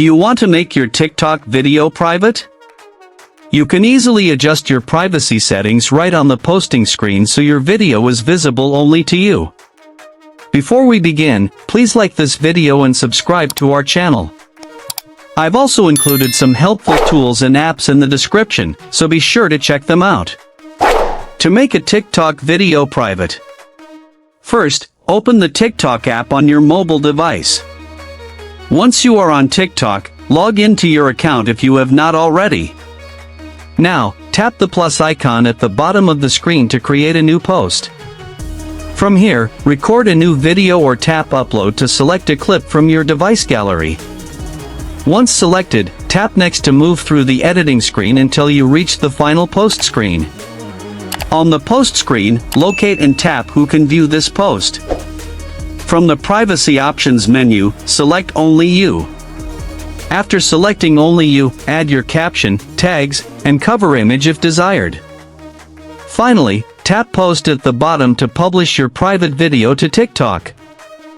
Do you want to make your TikTok video private? You can easily adjust your privacy settings right on the posting screen so your video is visible only to you. Before we begin, please like this video and subscribe to our channel. I've also included some helpful tools and apps in the description, so be sure to check them out. To make a TikTok video private. First, open the TikTok app on your mobile device. Once you are on TikTok, log into your account if you have not already. Now, tap the plus icon at the bottom of the screen to create a new post. From here, record a new video or tap upload to select a clip from your device gallery. Once selected, tap next to move through the editing screen until you reach the final post screen. On the post screen, locate and tap Who can view this post. From the Privacy Options menu, select Only You. After selecting Only You, add your caption, tags, and cover image if desired. Finally, tap Post at the bottom to publish your private video to TikTok.